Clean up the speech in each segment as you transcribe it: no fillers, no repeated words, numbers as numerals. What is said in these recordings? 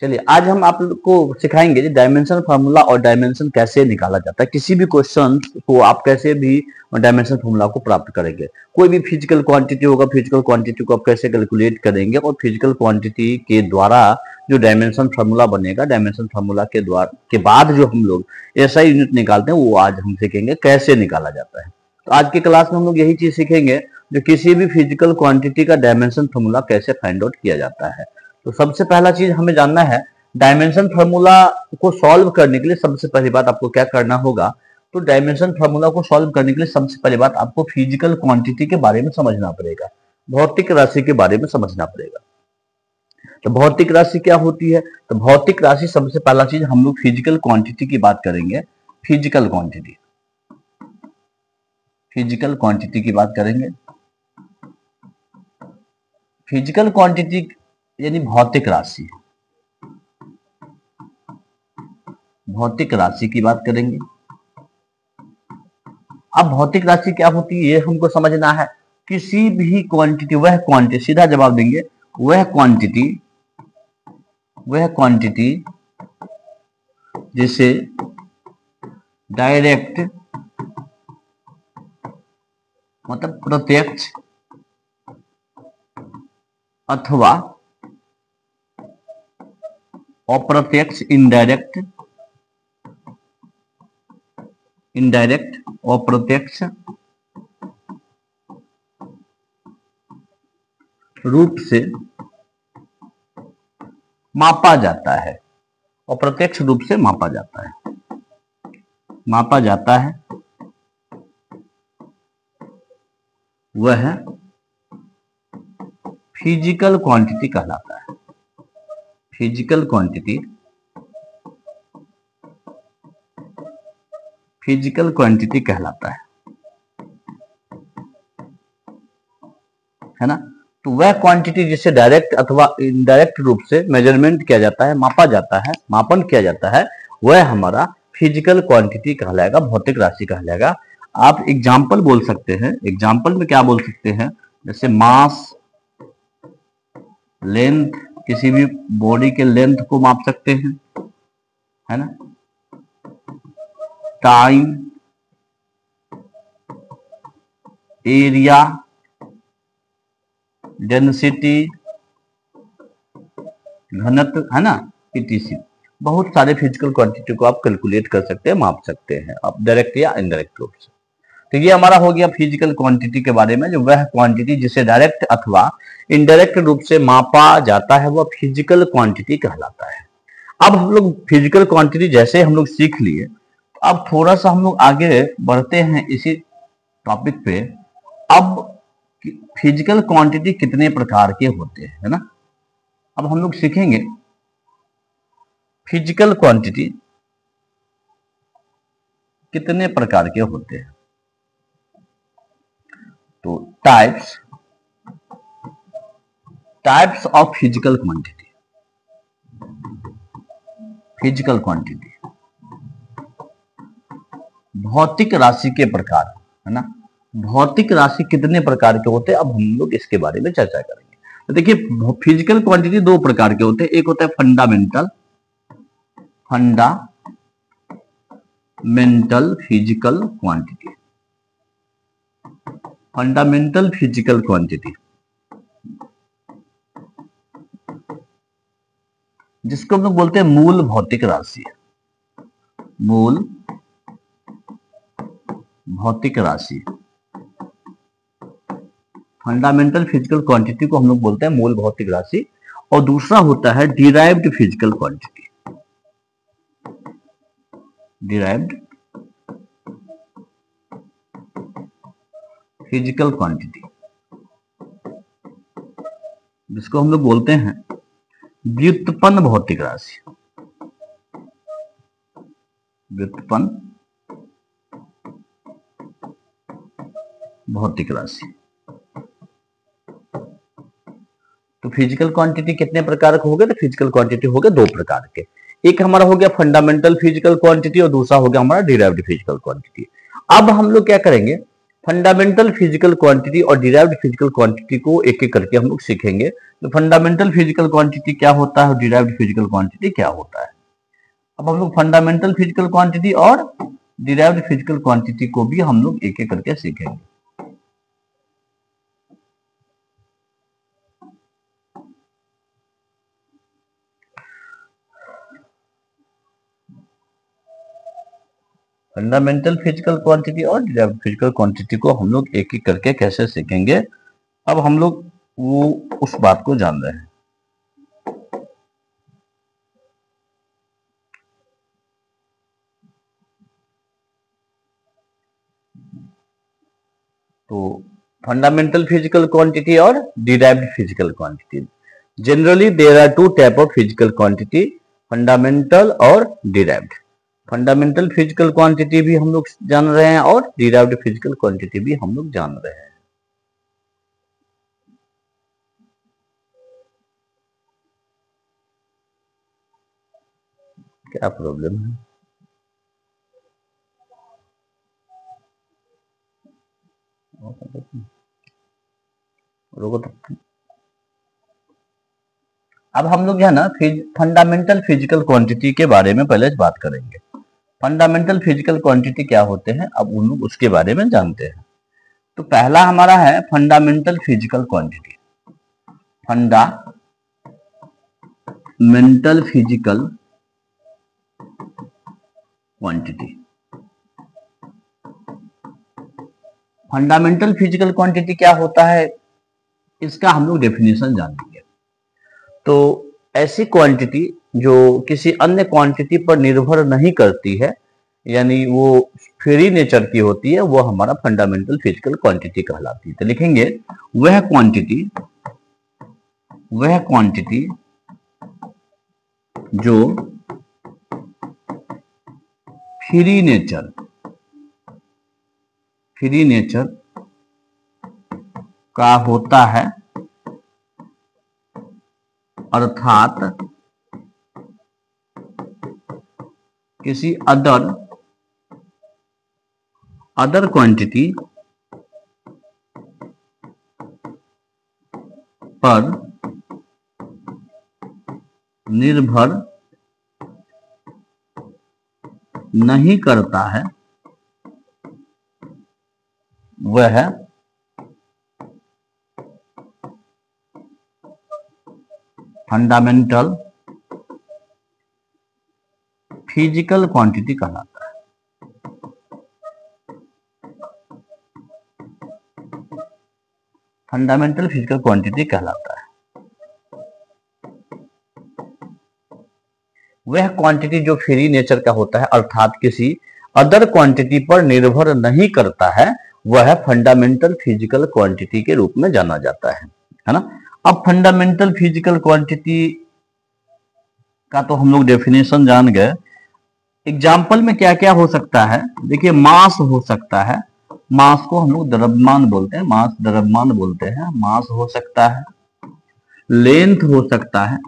चलिए आज हम आप लोग को सिखाएंगे डायमेंशन फार्मूला और डायमेंशन कैसे निकाला जाता है। किसी भी क्वेश्चन को आप कैसे भी डायमेंशन फार्मूला को प्राप्त करेंगे। कोई भी फिजिकल क्वांटिटी होगा, फिजिकल क्वांटिटी को आप कैसे कैलकुलेट करेंगे और फिजिकल क्वांटिटी के द्वारा जो डायमेंशन फार्मूला बनेगा, डायमेंशन फार्मूला के द्वारा के बाद जो हम लोग ऐसा यूनिट निकालते हैं वो आज हम सीखेंगे कैसे निकाला जाता है। तो आज की क्लास में हम लोग यही चीज सीखेंगे जो किसी भी फिजिकल क्वांटिटी का डायमेंशन फार्मूला कैसे फाइंड आउट किया जाता है। तो सबसे पहला चीज हमें जानना है, डायमेंशन फार्मूला को सॉल्व करने के लिए सबसे पहली बात आपको क्या करना होगा। तो डायमेंशन फार्मूला को सॉल्व करने के लिए सबसे पहली बात आपको फिजिकल क्वांटिटी के बारे में समझना पड़ेगा, भौतिक राशि के बारे में समझना पड़ेगा। तो भौतिक राशि क्या होती है? तो भौतिक राशि सबसे पहला चीज हम लोग फिजिकल क्वांटिटी की बात करेंगे। फिजिकल क्वांटिटी, फिजिकल क्वांटिटी की बात करेंगे। फिजिकल क्वांटिटी यानी भौतिक राशि, भौतिक राशि की बात करेंगे। अब भौतिक राशि क्या होती है ये हमको समझना है। किसी भी क्वांटिटी, वह क्वांटिटी, सीधा जवाब देंगे, वह क्वांटिटी जिसे डायरेक्ट मतलब प्रत्यक्ष अथवा अप्रत्यक्ष इनडायरेक्ट अप्रत्यक्ष रूप से मापा जाता है, अप्रत्यक्ष रूप से मापा जाता है, वह फिजिकल क्वांटिटी कहलाता है। फिजिकल क्वांटिटी कहलाता है ना। तो वह क्वांटिटी जिसे डायरेक्ट अथवा इनडायरेक्ट रूप से मेजरमेंट किया जाता है, मापा जाता है, मापन किया जाता है, वह हमारा फिजिकल क्वांटिटी कहलाएगा, भौतिक राशि कहलाएगा। आप एग्जाम्पल बोल सकते हैं, एग्जाम्पल में क्या बोल सकते हैं, जैसे मास, लेंथ, किसी भी बॉडी के लेंथ को माप सकते हैं, है ना, टाइम, एरिया, डेंसिटी, घनत्व, है ना, etc। बहुत सारे फिजिकल क्वांटिटी को आप कैलकुलेट कर सकते हैं, माप सकते हैं आप डायरेक्ट या इनडायरेक्ट रूप से। तो ये हमारा हो गया फिजिकल क्वांटिटी के बारे में, जो वह क्वांटिटी जिसे डायरेक्ट अथवा इनडायरेक्ट रूप से मापा जाता है वह फिजिकल क्वांटिटी कहलाता है। अब हम लोग फिजिकल क्वांटिटी जैसे हम लोग सीख लिए, अब थोड़ा सा हम लोग आगे बढ़ते हैं इसी टॉपिक पे। अब फिजिकल क्वांटिटी कितने प्रकार के होते हैं, है ना। अब हम लोग सीखेंगे फिजिकल क्वांटिटी कितने प्रकार के होते हैं। तो types of physical quantity, physical quantity भौतिक राशि के प्रकार, है ना। भौतिक राशि कितने प्रकार के होते हैं, अब हम लोग इसके बारे में चर्चा करेंगे। तो देखिए फिजिकल क्वांटिटी दो प्रकार के होते हैं। एक होता है fundamental physical quantity, fundamental physical quantity, जिसको हम लोग बोलते हैं मूल भौतिक राशि, मूल भौतिक राशि। फंडामेंटल फिजिकल क्वांटिटी को हम लोग बोलते हैं मूल भौतिक राशि। और दूसरा होता है derived physical quantity, derived physical quantity, जिसको हम लोग बोलते हैं व्युत्पन्न भौतिक राशि, व्युत्पन्न भौतिक राशि। तो फिजिकल क्वांटिटी कितने प्रकार के हो गए? तो फिजिकल क्वांटिटी हो गए दो प्रकार के। एक हमारा हो गया फंडामेंटल फिजिकल क्वांटिटी और दूसरा हो गया हमारा डिराइव्ड फिजिकल क्वांटिटी। अब हम लोग क्या करेंगे, फंडामेंटल फिजिकल क्वांटिटी और डिराइव्ड फिजिकल क्वांटिटी को एक एक करके हम लोग सीखेंगे। तो फंडामेंटल फिजिकल क्वांटिटी क्या होता है और डिराइव्ड फिजिकल क्वांटिटी क्या होता है। अब हम लोग फंडामेंटल फिजिकल क्वांटिटी और डिराइव्ड फिजिकल क्वांटिटी को भी हम लोग एक एक करके सीखेंगे। फंडामेंटल फिजिकल क्वांटिटी और डिराइव्ड फिजिकल क्वांटिटी को हम लोग एक एक करके कैसे सीखेंगे, अब हम लोग वो उस बात को जान रहे हैं। तो फंडामेंटल फिजिकल क्वांटिटी और derived physical quantity, generally there are two type of physical quantity, fundamental और डिराइव्ड। फंडामेंटल फिजिकल क्वांटिटी भी हम लोग जान रहे हैं और डिराइव्ड फिजिकल क्वांटिटी भी हम लोग जान रहे हैं। क्या प्रॉब्लम है? अब हम लोग है ना फंडामेंटल फिजिकल क्वांटिटी के बारे में पहले बात करेंगे। फंडामेंटल फिजिकल क्वांटिटी क्या होते हैं, अब उन लोग उसके बारे में जानते हैं। तो पहला हमारा है fundamental physical quantity. Fundamental physical quantity, fundamental physical quantity क्या होता है, इसका हम लोग डेफिनेशन जानेंगे। तो ऐसी क्वांटिटी जो किसी अन्य क्वांटिटी पर निर्भर नहीं करती है, यानी वो फ्री नेचर की होती है, वो हमारा फंडामेंटल फिजिकल क्वांटिटी कहलाती है। तो लिखेंगे वह क्वांटिटी जो फ्री नेचर का होता है, अर्थात किसी अदर क्वांटिटी पर निर्भर नहीं करता है, वह फंडामेंटल फिजिकल क्वांटिटी कहलाता है। फंडामेंटल फिजिकल क्वांटिटी कहलाता है वह क्वांटिटी जो फ्री नेचर का होता है, अर्थात किसी अदर क्वांटिटी पर निर्भर नहीं करता है, वह फंडामेंटल फिजिकल क्वांटिटी के रूप में जाना जाता है ना। अब फंडामेंटल फिजिकल क्वांटिटी का तो हम लोग डेफिनेशन जान गए। एग्जाम्पल में क्या क्या हो सकता है, देखिए मास हो सकता है, मास को हम लोग द्रव्यमान बोलते हैं, मास द्रव्यमान बोलते हैं, मास हो सकता है। लेंथ हो सकता है,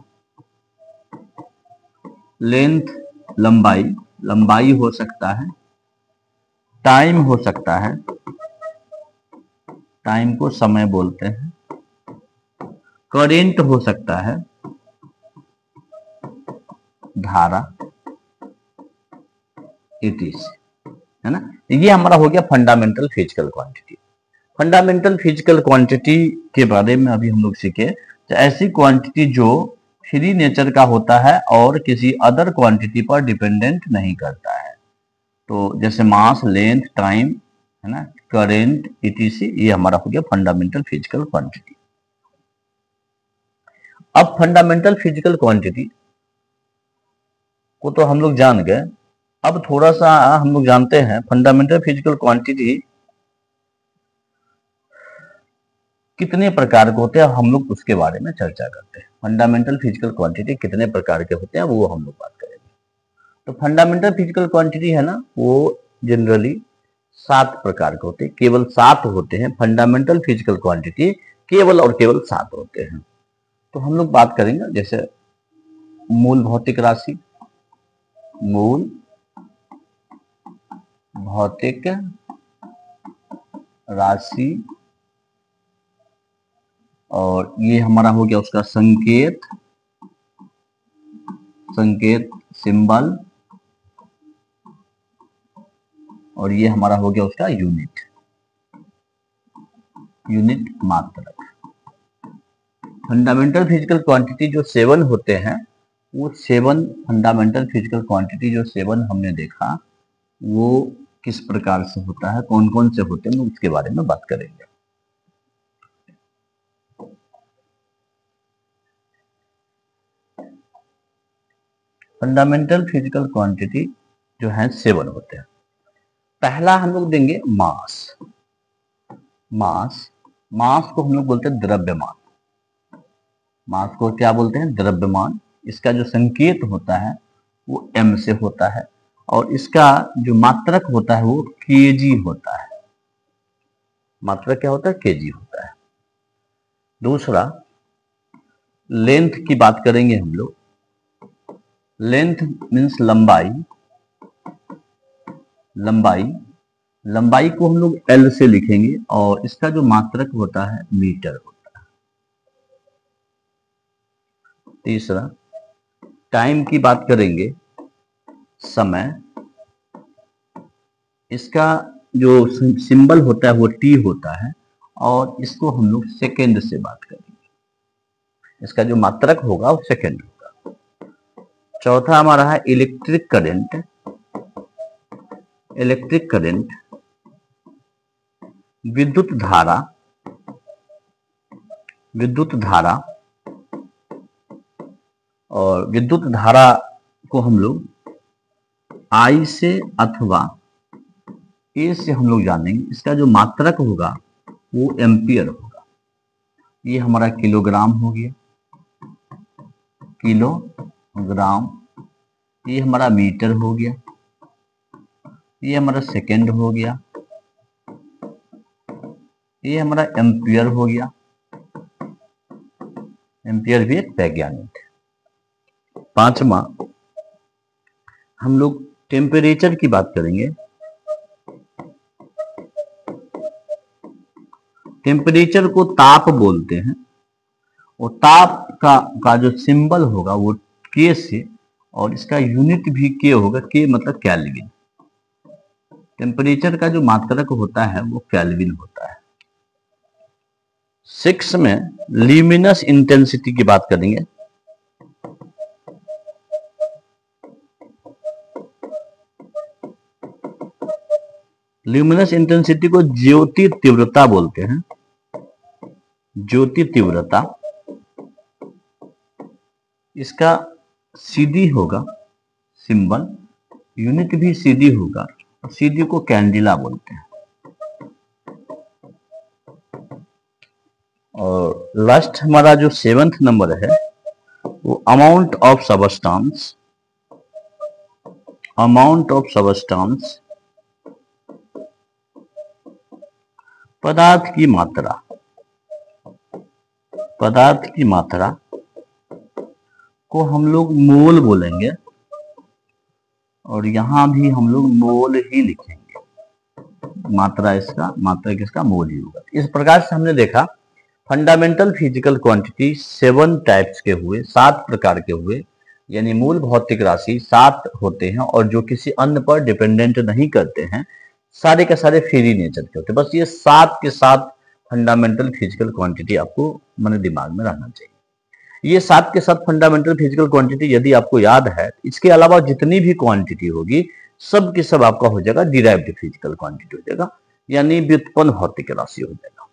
लेंथ लंबाई हो सकता है। टाइम हो सकता है, टाइम को समय बोलते हैं। करेंट हो सकता है, धारा, है ना। ये हमारा हो गया fundamental physical quantity. Fundamental physical quantity के बारे में अभी हम लोग सीखे, तो ऐसी क्वांटिटी जो फ्री नेचर का होता है और किसी अदर क्वांटिटी पर डिपेंडेंट नहीं करता है। तो जैसे मास, लेंथ, टाइम, है ना, करेंट, इटीसी, ये हमारा हो गया फंडामेंटल फिजिकल क्वांटिटी। अब फंडामेंटल फिजिकल क्वांटिटी को तो हम लोग जान गए, अब थोड़ा सा हम लोग जानते हैं फंडामेंटल फिजिकल क्वांटिटी कितने प्रकार के होते हैं, हम लोग उसके बारे में चर्चा करते हैं। फंडामेंटल फिजिकल क्वांटिटी कितने प्रकार के होते हैं वो हम लोग बात करेंगे। तो फंडामेंटल फिजिकल क्वांटिटी है ना, वो जनरली 7 प्रकार के होते हैं, केवल 7 होते हैं। फंडामेंटल फिजिकल क्वांटिटी केवल और केवल 7 होते हैं। तो हम लोग बात करेंगे जैसे मूल भौतिक राशि, मूल भौतिक राशि, और ये हमारा हो गया उसका संकेत, संकेत सिंबल, और ये हमारा हो गया उसका यूनिट, यूनिट मात्रक। फंडामेंटल फिजिकल क्वांटिटी जो 7 होते हैं, वो 7 फंडामेंटल फिजिकल क्वांटिटी जो 7 हमने देखा, वो किस प्रकार से होता है, कौन कौन से होते हैं, उसके बारे में बात करेंगे। फंडामेंटल फिजिकल क्वांटिटी जो है 7 होते हैं। पहला हम लोग देंगे मास। मास, मास को हम लोग बोलते हैं द्रव्यमान। मास को क्या बोलते हैं? द्रव्यमान। इसका जो संकेत होता है वो m से होता है, और इसका जो मात्रक होता है वो केजी होता है। मात्रक क्या होता है? केजी होता है। दूसरा, लेंथ की बात करेंगे हम लोग। लेंथ मीन्स लंबाई। लंबाई, लंबाई को हम लोग L से लिखेंगे, और इसका जो मात्रक होता है मीटर होता है। तीसरा, टाइम की बात करेंगे, समय। इसका जो सिंबल होता है वो T होता है, और इसको हम लोग सेकेंड से बात करेंगे। इसका जो मात्रक होगा वो सेकेंड होगा। चौथा हमारा है इलेक्ट्रिक करंट। इलेक्ट्रिक करंट, विद्युत धारा। विद्युत धारा, और विद्युत धारा को हम लोग I से अथवा A से हम लोग जानेंगे। इसका जो मात्रक होगा वो एम्पियर होगा। ये हमारा किलोग्राम हो गया, किलोग्राम। ये हमारा मीटर हो गया, ये हमारा सेकेंड हो गया, ये हमारा एम्पियर हो गया। एम्पियर भी एक वैज्ञानिक है। पांचवा, हम लोग टेम्परेचर की बात करेंगे। टेम्परेचर को ताप बोलते हैं, और ताप का जो सिंबल होगा वो के से, और इसका यूनिट भी के होगा। के मतलब केल्विन। टेम्परेचर का जो मात्रक होता है वो केल्विन होता है। 6 में ल्यूमिनस इंटेंसिटी की बात करेंगे। ल्यूमिनस इंटेंसिटी को ज्योति तीव्रता बोलते हैं। ज्योति तीव्रता, इसका सीडी होगा सिंबल, यूनिट भी सीडी होगा, और सीडी को कैंडिला बोलते हैं। और लास्ट हमारा जो 7th नंबर है वो amount of substance. Amount of substance, पदार्थ की मात्रा। पदार्थ की मात्रा को हम लोग मोल बोलेंगे, और यहां भी हम लोग मोल ही लिखेंगे। मात्रा इसका, मात्रा किसका? मोल ही होगा। इस प्रकार से हमने देखा फंडामेंटल फिजिकल क्वांटिटी 7 टाइप्स के हुए, 7 प्रकार के हुए, यानी मूल भौतिक राशि 7 होते हैं, और जो किसी अन्य पर डिपेंडेंट नहीं करते हैं, सारे के सारे फ्री नेचर के होते हैं। बस ये 7 के 7 फंडामेंटल फिजिकल क्वांटिटी आपको मन दिमाग में रहना चाहिए। ये 7 के 7 फंडामेंटल फिजिकल क्वांटिटी यदि आपको याद है, इसके अलावा जितनी भी क्वांटिटी होगी सब की सब आपका हो जाएगा डिराइव्ड फिजिकल क्वांटिटी हो जाएगा, यानी व्युत्पन्न भौतिक राशि हो जाएगा।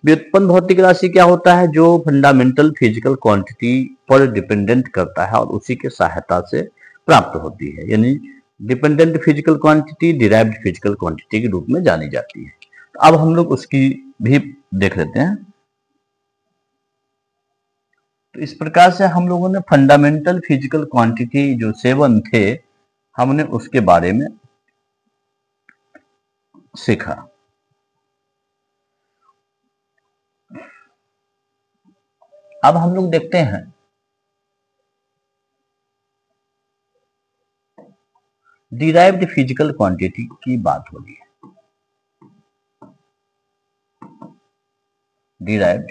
व्युत्पन्न भौतिक राशि क्या होता है? जो फंडामेंटल फिजिकल क्वांटिटी पर डिपेंडेंट करता है और उसी के सहायता से प्राप्त होती है, यानी dependent physical quantity derived physical quantity के रूप में जानी जाती है। तो अब हम लोग उसकी भी देख लेते हैं। तो इस प्रकार से हम लोगों ने फंडामेंटल फिजिकल क्वांटिटी जो 7 थे, हमने उसके बारे में सीखा। अब हम लोग देखते हैं डिराइव्ड फिजिकल क्वांटिटी की बात हो रही है। डिराइव्ड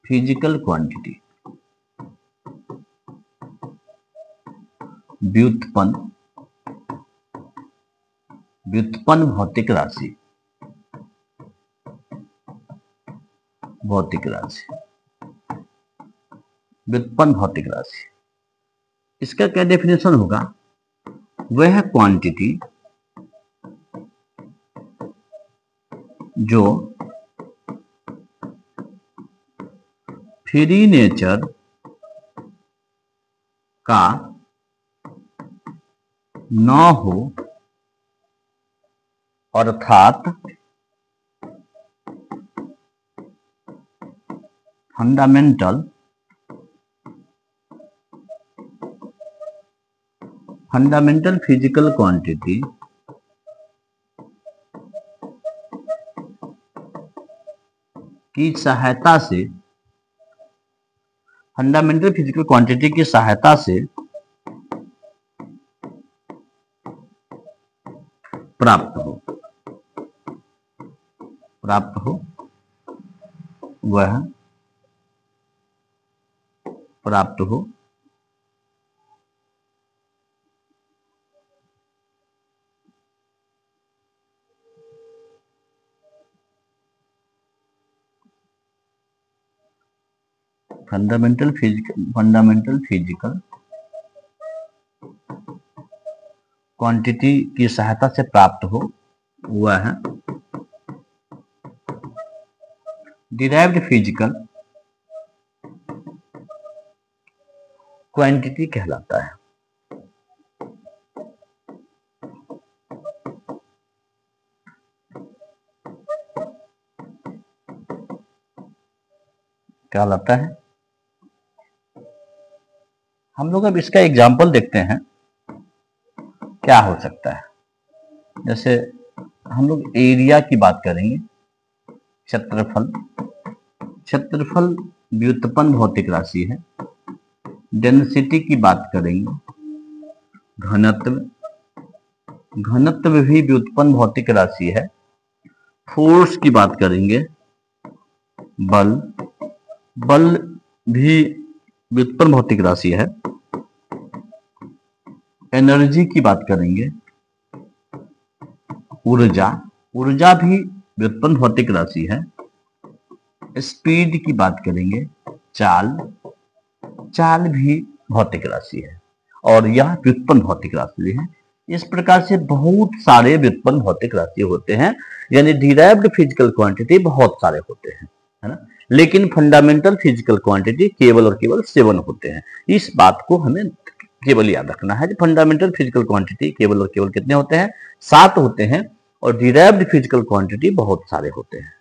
फिजिकल क्वांटिटी, व्युत्पन्न भौतिक राशि, व्युत्पन्न भौतिक राशि। इसका क्या डेफिनेशन होगा? वह क्वांटिटी जो फ्री नेचर का न हो, अर्थात फंडामेंटल फिजिकल क्वांटिटी की सहायता से, फंडामेंटल फिजिकल क्वांटिटी की सहायता से प्राप्त हो वह प्राप्त हो फंडामेंटल फिजिकल क्वांटिटी की सहायता से प्राप्त हो वह डिराइव्ड फिजिकल क्वांटिटी कहलाता है। कहलाता है। हम लोग अब इसका एग्जाम्पल देखते हैं क्या हो सकता है। जैसे हम लोग एरिया की बात करेंगे, क्षेत्रफल व्युत्पन्न भौतिक राशि है। डेंसिटी की बात करेंगे, घनत्व भी व्युत्पन्न भौतिक राशि है। फोर्स की बात करेंगे, बल भी व्युत्पन्न भौतिक राशि है। एनर्जी की बात करेंगे, ऊर्जा भी व्युत्पन्न भौतिक राशि है। स्पीड की बात करेंगे, चाल भी भौतिक राशि है और यह व्युत्पन्न भौतिक राशि है। इस प्रकार से बहुत सारे व्युत्पन्न भौतिक राशि होते हैं, यानी डिराइव्ड फिजिकल क्वांटिटी बहुत सारे होते हैं, है ना। लेकिन फंडामेंटल फिजिकल क्वांटिटी केवल और केवल 7 होते हैं। इस बात को हमें केवल याद रखना है कि फंडामेंटल फिजिकल क्वांटिटी केवल और केवल कितने होते हैं? 7 होते हैं और डिराइव्ड फिजिकल क्वांटिटी बहुत सारे होते हैं।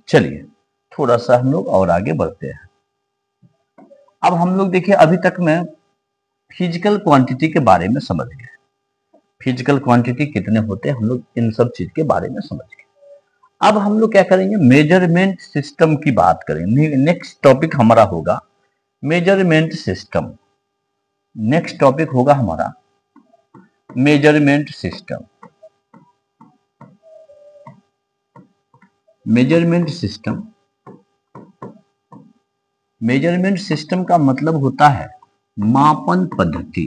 चलिए थोड़ा सा हम लोग और आगे बढ़ते हैं। अब हम लोग देखिए, अभी तक मैं फिजिकल क्वांटिटी के बारे में समझ गए। फिजिकल क्वांटिटी कितने होते हैं, हम लोग इन सब चीज के बारे में समझ गए। अब हम लोग क्या करेंगे? मेजरमेंट सिस्टम की बात करेंगे। नेक्स्ट टॉपिक हमारा होगा मेजरमेंट सिस्टम। नेक्स्ट टॉपिक होगा हमारा मेजरमेंट सिस्टम। मेजरमेंट सिस्टम का मतलब होता है मापन पद्धति।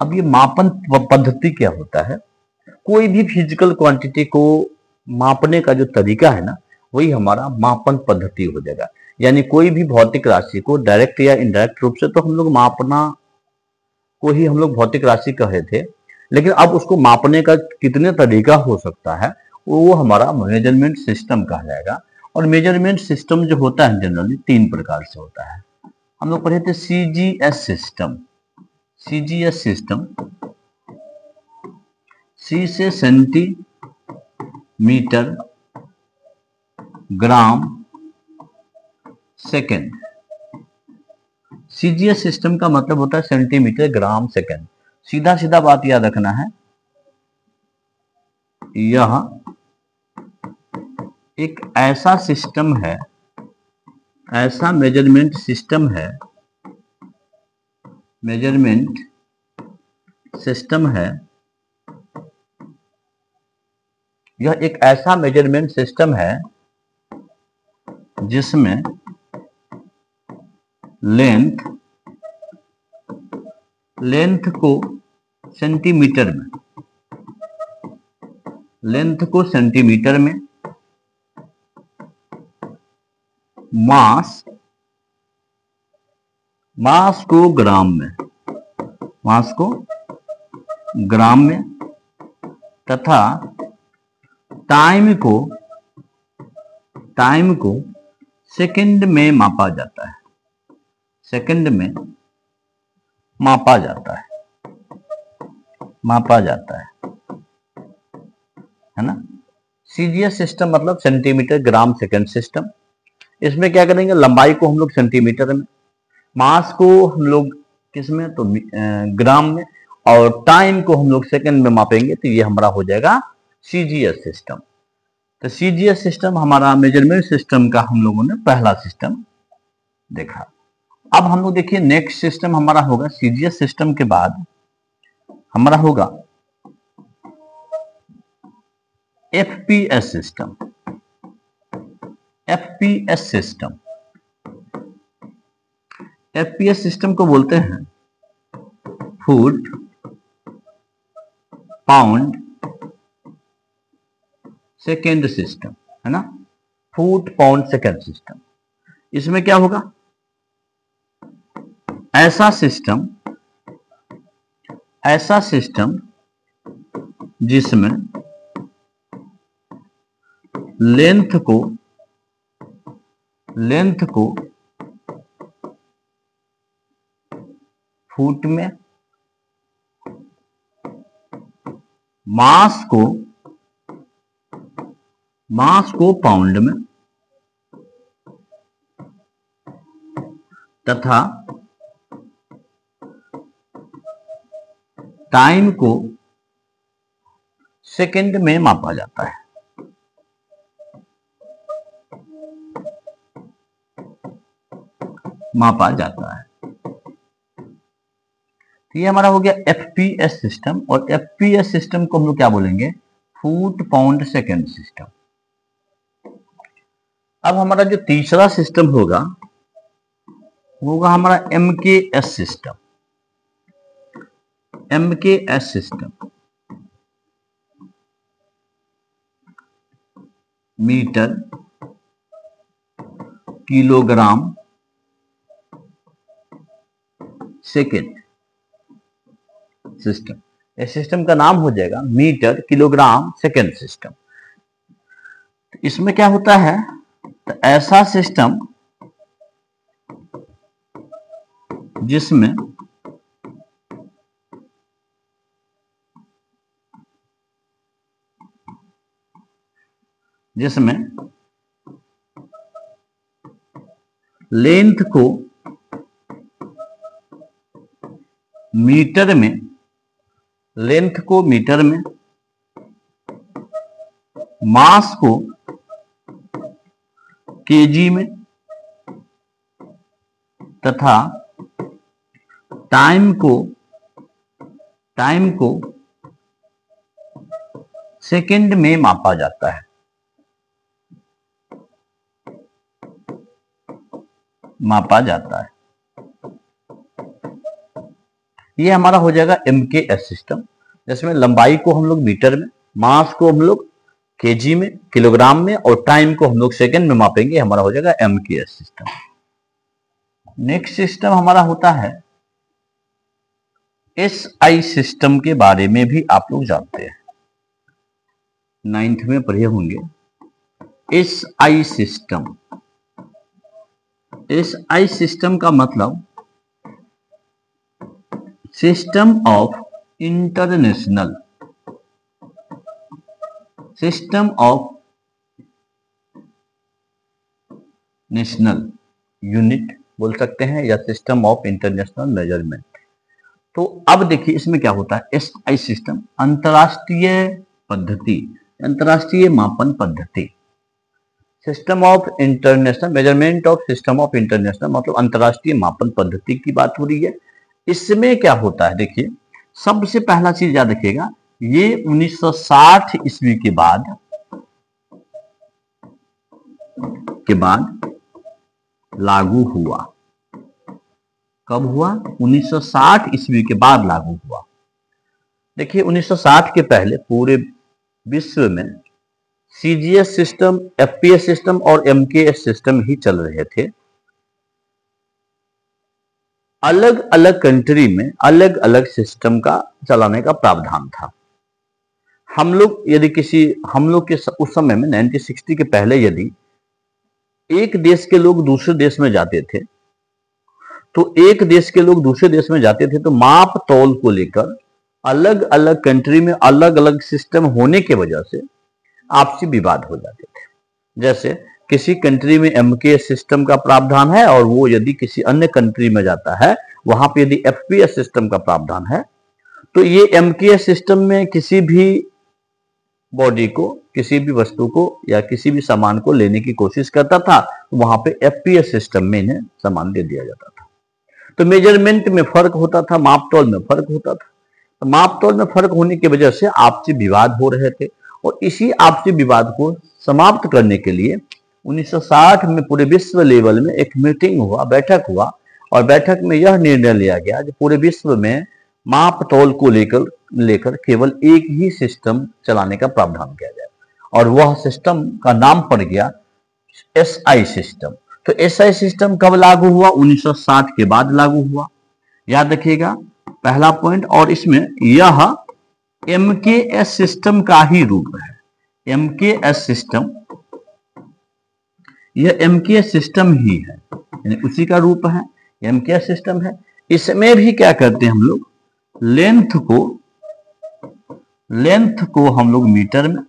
अब ये मापन पद्धति क्या होता है? कोई भी फिजिकल क्वांटिटी को मापने का जो तरीका है ना, वही हमारा मापन पद्धति हो जाएगा। यानी कोई भी भौतिक राशि को डायरेक्ट या इनडायरेक्ट रूप से तो हम लोग मापना को ही हम लोग भौतिक राशि कहे थे, लेकिन अब उसको मापने का कितने तरीका हो सकता है वो हमारा मेजरमेंट सिस्टम कहा जाएगा। और मेजरमेंट सिस्टम जो होता है जनरली 3 प्रकार से होता है। हम लोग पढ़े थे सीजीएस सिस्टम। सी से centimetre, gram, second. CGS system का मतलब होता है सेंटीमीटर, ग्राम, सेकेंड। सीधा सीधा बात याद रखना है, यह एक ऐसा सिस्टम है, ऐसा मेजरमेंट सिस्टम है यह एक ऐसा मेजरमेंट सिस्टम है जिसमें लेंथ को सेंटीमीटर में, मास को ग्राम में तथा टाइम को सेकंड में मापा जाता है। है ना। सीजीएस सिस्टम मतलब सेंटीमीटर ग्राम सेकंड सिस्टम। इसमें क्या करेंगे, लंबाई को हम लोग सेंटीमीटर में, मास को हम लोग किसमें, तो ग्राम में, और टाइम को हम लोग सेकंड में मापेंगे, तो ये हमारा हो जाएगा सीजीएस सिस्टम। तो सीजीएस सिस्टम हमारा मेजरमेंट सिस्टम का हम लोगों ने पहला सिस्टम देखा। अब हम लोग देखिए नेक्स्ट सिस्टम हमारा होगा, सीजीएस सिस्टम के बाद हमारा होगा एफपीएस सिस्टम। एफपीएस सिस्टम को बोलते हैं फुट पाउंड सेकेंड सिस्टम, है ना। Foot pound second system. इसमें क्या होगा, ऐसा सिस्टम जिसमें लेंथ को फुट में, मास को पाउंड में तथा टाइम को सेकंड में मापा जाता है। तो ये हमारा हो गया एफपीएस सिस्टम। और एफपीएस सिस्टम को हम लोग क्या बोलेंगे, फुट पाउंड सेकेंड सिस्टम। अब हमारा जो तीसरा सिस्टम होगा हमारा MKS system. Metre kilogram second system. इस सिस्टम का नाम हो जाएगा मीटर किलोग्राम सेकेंड सिस्टम। इसमें क्या होता है, तो ऐसा सिस्टम जिसमें लेंथ को मीटर में, मास को केजी में तथा टाइम को सेकंड में मापा जाता है। ये हमारा हो जाएगा एमकेएस सिस्टम, जिसमें लंबाई को हम लोग मीटर में, मास को हम लोग केजी में, किलोग्राम में, और टाइम को हम लोग सेकंड में मापेंगे। हमारा हो जाएगा एमकेएस सिस्टम। नेक्स्ट सिस्टम हमारा होता है एसआई सिस्टम। के बारे में भी आप लोग जानते हैं, 9th में पढ़े होंगे। एसआई सिस्टम का मतलब सिस्टम ऑफ इंटरनेशनल यूनिट बोल सकते हैं, या सिस्टम ऑफ इंटरनेशनल मेजरमेंट। तो अब देखिए इसमें क्या होता है, एसआई सिस्टम अंतरराष्ट्रीय मापन पद्धति। System of international measurement of system of international मतलब अंतरराष्ट्रीय मापन पद्धति की बात हो रही है। इसमें क्या होता है, देखिए सबसे पहला चीज याद रखिएगा, ये 1960 ईस्वी के बाद के बाद लागू हुआ। कब हुआ? 1960 ईस्वी के बाद लागू हुआ। देखिए 1960 के पहले पूरे विश्व में सीजीएस सिस्टम, एफपीएस सिस्टम और एमकेएस सिस्टम ही चल रहे थे। अलग अलग कंट्री में अलग अलग सिस्टम का चलाने का प्रावधान था। हम लोग के उस समय में 1960 के पहले यदि एक देश के लोग दूसरे देश में जाते थे तो माप तौल को लेकर अलग अलग कंट्री में अलग अलग सिस्टम होने के वजह से आपसी विवाद हो जाते थे। जैसे किसी कंट्री में एमकेएस सिस्टम का प्रावधान है और वो यदि किसी अन्य कंट्री में जाता है, वहां पे यदि एफपीएस सिस्टम का प्रावधान है, तो ये एमकेएस सिस्टम में किसी भी बॉडी को, किसी भी वस्तु को या किसी भी सामान को लेने की कोशिश करता था, तो वहां पे एफपीएस सिस्टम में इन्हें सामान दे दिया जाता था। तो मेजरमेंट में फर्क होता था, मापतौल में फर्क होता था। तो मापतौल में फर्क होने की वजह से आपसी विवाद हो रहे थे और इसी आपसी विवाद को समाप्त करने के लिए 1960 में पूरे विश्व लेवल में एक मीटिंग हुआ, बैठक हुआ और बैठक में यह निर्णय लिया गया कि पूरे विश्व में माप तौल को लेकर केवल एक ही सिस्टम चलाने का प्रावधान किया जाए और वह सिस्टम का नाम पड़ गया एसआई सिस्टम। तो एसआई सिस्टम कब लागू हुआ? 1960 के बाद लागू हुआ। याद रखिएगा पहला पॉइंट। और इसमें यह एमकेएस सिस्टम का ही रूप है। एमकेएस सिस्टम, यह एमकेएस सिस्टम ही है, यानी उसी का रूप है, एमकेएस सिस्टम है। इसमें भी क्या करते हैं हम लोग, लेंथ को हम लोग मीटर में,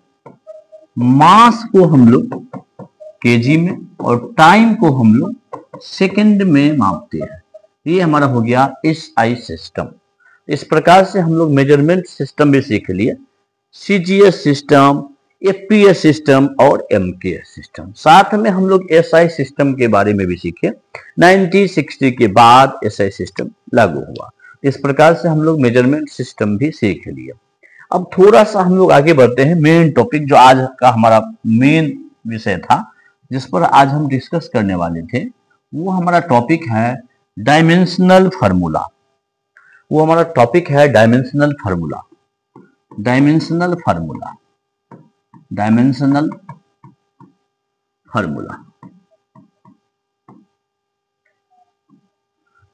मास को हम लोग केजी में और टाइम को हम लोग सेकंड में मापते हैं। ये हमारा हो गया एसआई सिस्टम। इस प्रकार से हम लोग मेजरमेंट सिस्टम भी सीख लिए, सीजीएस सिस्टम, एफपीएस सिस्टम और एमकेएस सिस्टम। साथ में हम लोग एसआई सिस्टम के बारे में भी सीखे। 1960 के बाद एसआई सिस्टम लागू हुआ। इस प्रकार से हम लोग मेजरमेंट सिस्टम भी सीख लिए। अब थोड़ा सा हम लोग आगे बढ़ते हैं। मेन टॉपिक जो आज का हमारा मेन विषय था, जिस पर आज हम डिस्कस करने वाले थे, वो हमारा टॉपिक है डायमेंशनल फार्मूला। वो हमारा टॉपिक है dimensional formula. Dimensional formula, dimensional formula.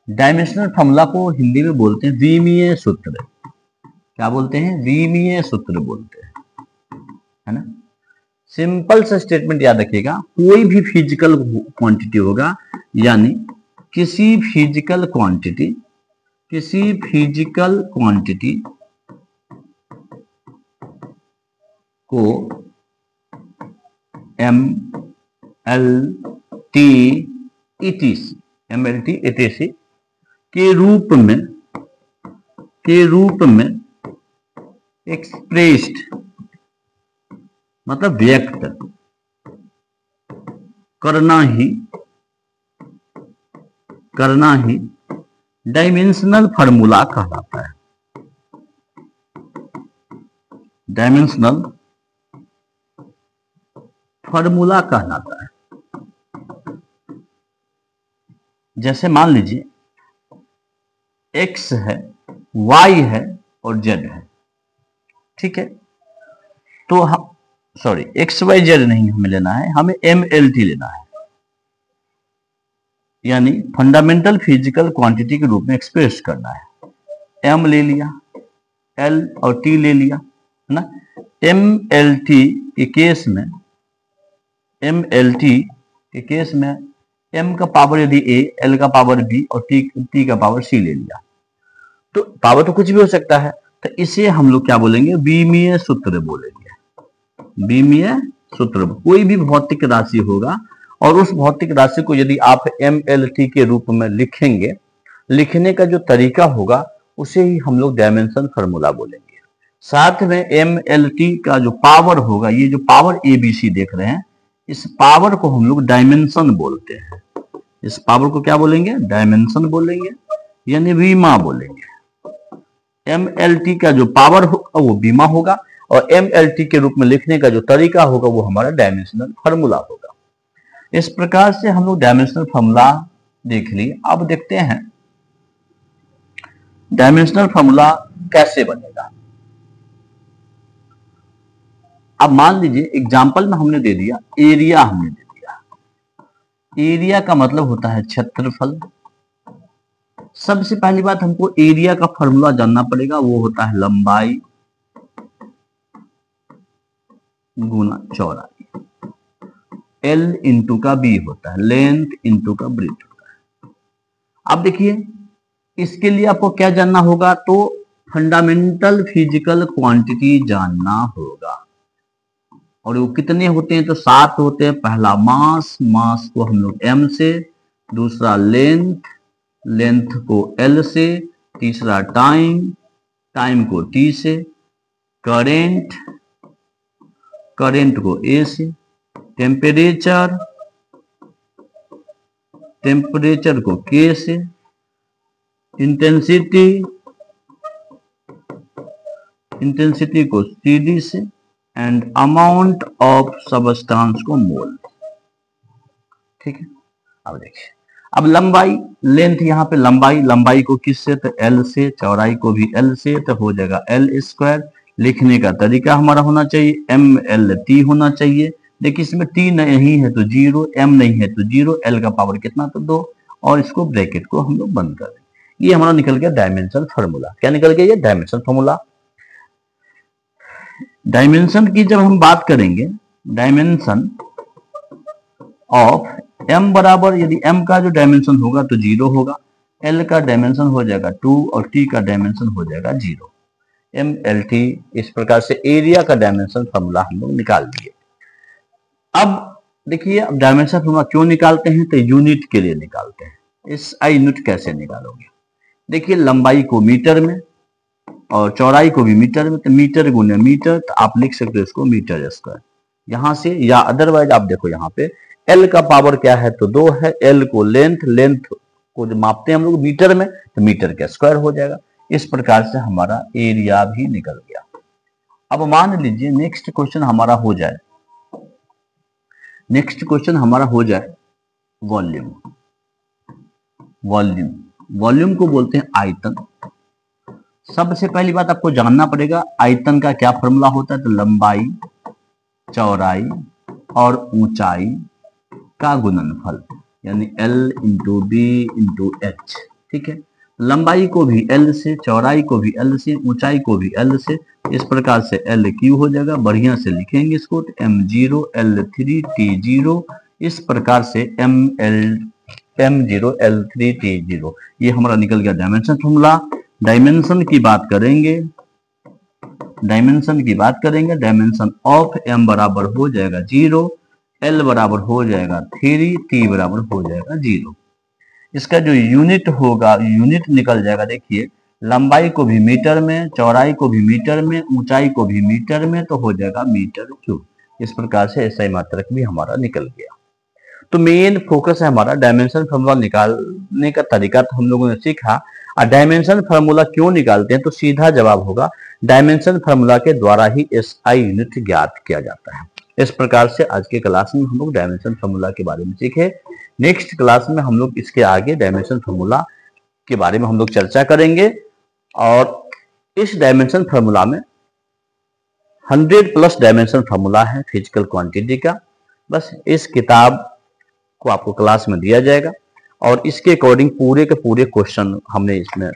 Dimensional formula को हिंदी में बोलते हैं द्विमीय सूत्र। क्या बोलते हैं? द्विमीय सूत्र बोलते हैं, है ना। सिंपल सा स्टेटमेंट याद रखिएगा, कोई भी फिजिकल क्वांटिटी होगा, यानी किसी फिजिकल क्वांटिटी को MLT etc के रूप में एक्सप्रेस्ड, मतलब व्यक्त करना ही डायमेंशनल फार्मूला कहलाता है। डायमेंशनल फार्मूला कहलाता है। जैसे मान लीजिए x है, y है और z है, ठीक है। तो हम x y z नहीं हमें लेना है, हमें MLT लेना है, यानी फंडामेंटल फिजिकल क्वांटिटी के रूप में एक्सप्रेस करना है। m ले लिया, l और t ले लिया, है ना। MLT के केस में m का पावर यदि a, l का पावर b और t का पावर c ले लिया, तो पावर तो कुछ भी हो सकता है, तो इसे हम लोग क्या बोलेंगे? विमीय सूत्र बोलेंगे। विमीय सूत्र, कोई भी भौतिक राशि होगा और उस भौतिक राशि को यदि आप MLT के रूप में लिखेंगे, लिखने का जो तरीका होगा उसे ही हम लोग डायमेंशन फार्मूला बोलेंगे। साथ में MLT का जो पावर होगा, ये जो पावर ABC देख रहे हैं, इस पावर को हम लोग डायमेंशन बोलते हैं। इस पावर को क्या बोलेंगे? डायमेंशन बोलेंगे, यानी बीमा बोलेंगे। MLT का जो पावर होगा वो बीमा होगा और MLT के रूप में लिखने का जो तरीका होगा वो हमारा डायमेंशनल फार्मूला होगा। इस प्रकार से हम लोग डायमेंशनल फॉर्मूला देख लिए। अब देखते हैं डायमेंशनल फॉर्मूला कैसे बनेगा। अब मान लीजिए एग्जाम्पल में हमने दे दिया एरिया, हमने दे दिया एरिया का मतलब होता है क्षेत्रफल। सबसे पहली बात हमको एरिया का फॉर्मूला जानना पड़ेगा, वो होता है लंबाई गुना चौड़ाई, L इंटू का B होता है, लेंथ इंटू का ब्रेथ होता है। अब देखिए इसके लिए आपको क्या जानना होगा, तो फंडामेंटल फिजिकल क्वांटिटी जानना होगा। और वो कितने होते हैं, तो 7 होते हैं। पहला मास, मास को हम लोग m से, दूसरा लेंथ, लेंथ को L से, तीसरा टाइम, टाइम को T से, करेंट, करेंट को A से, टेम्परेचर, टेम्परेचर को K से, इंटेंसिटी, इंटेंसिटी को CD से, एंड अमाउंट ऑफ सबस्टांस को मोल। ठीक है, अब देखिए अब लंबाई, लेंथ यहाँ पे लंबाई, लंबाई को किस से, तो L से, चौड़ाई को भी L से, तो हो जाएगा L स्क्वायर। लिखने का तरीका हमारा होना चाहिए MLT होना चाहिए। देखिए इसमें T नहीं है तो 0, M नहीं है तो 0, L का पावर कितना, तो 2, और इसको ब्रैकेट को हम लोग बंद कर देंगे। ये हमारा निकल गया डायमेंशन फार्मूला। क्या निकल गया, ये डायमेंशन फार्मूला। डायमेंशन की जब हम बात करेंगे, डायमेंशन ऑफ m बराबर, यदि m का जो डायमेंशन होगा तो 0 होगा, l का डायमेंशन हो जाएगा 2 और t का डायमेंशन हो जाएगा 0, MLT। इस प्रकार से एरिया का डायमेंशन फार्मूला हम लोग निकाल दिए। अब देखिए अब डायमेंशन फार्मूला क्यों निकालते हैं, तो यूनिट के लिए निकालते हैं। इस आई यूनिट कैसे निकालोगे, देखिए लंबाई को मीटर में और चौड़ाई को भी मीटर में, तो मीटर गुने मीटर, तो आप लिख सकते हो इसको मीटर स्क्वायर यहां से, या अदरवाइज आप देखो यहाँ पे L का पावर क्या है, तो 2 है। L को लेंथ, लेंथ को जो मापते हैं हम लोग मीटर में, तो मीटर का स्क्वायर हो जाएगा। इस प्रकार से हमारा एरिया भी निकल गया। अब मान लीजिए नेक्स्ट क्वेश्चन हमारा हो जाए, नेक्स्ट क्वेश्चन हमारा हो जाए वॉल्यूम। वॉल्यूम, वॉल्यूम को बोलते हैं आयतन। सबसे पहली बात आपको जानना पड़ेगा आयतन का क्या फॉर्मूला होता है, तो लंबाई, चौड़ाई और ऊंचाई का गुणनफल, यानी L into B into H। ठीक है, लंबाई को भी L से, चौड़ाई को भी L से, ऊंचाई को भी L से। इस प्रकार से LQ हो जाएगा, बढ़िया से लिखेंगे इसको, M0 L3 T0। इस प्रकार से M0 L3 T0, ये हमारा निकल गया डायमेंशन फॉर्मूला। डायमेंशन की बात करेंगे, डायमेंशन की बात करेंगे, डायमेंशन ऑफ M बराबर हो जाएगा 0, L बराबर हो जाएगा 3, T बराबर हो जाएगा 0। इसका जो यूनिट होगा, यूनिट निकल जाएगा। देखिए लंबाई को भी मीटर में, चौड़ाई को भी मीटर में, ऊंचाई को भी मीटर में, तो हो जाएगा मीटर क्यूब। इस प्रकार से SI मात्रक भी हमारा निकल गया। तो मेन फोकस है हमारा डायमेंशन फार्मूला निकालने का तरीका तो हम लोगों ने सीखा। और डायमेंशन फार्मूला क्यों निकालते हैं, तो सीधा जवाब होगा डायमेंशन फार्मूला के द्वारा ही SI यूनिट ज्ञात किया जाता है। इस प्रकार से आज के क्लास में हम लोग डायमेंशन फार्मूला के बारे में सीखे। नेक्स्ट क्लास में हम लोग इसके आगे डायमेंशन फार्मूला के बारे में हम लोग चर्चा करेंगे। और इस डायमेंशन फार्मूला में 100+ डायमेंशन फार्मूला है फिजिकल क्वांटिटी का। बस इस किताब को आपको क्लास में दिया जाएगा और इसके अकॉर्डिंग पूरे के पूरे क्वेश्चन हमने इसमें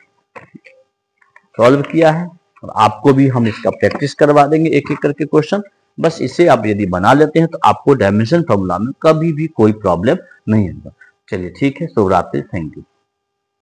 सॉल्व किया है, और आपको भी हम इसका प्रैक्टिस करवा देंगे एक एक करके क्वेश्चन। बस इसे आप यदि बना लेते हैं तो आपको डायमेंशन फार्मूला में कभी भी कोई प्रॉब्लम नहीं होगा। चलिए ठीक है, शुभ रात्रि, थैंक यू।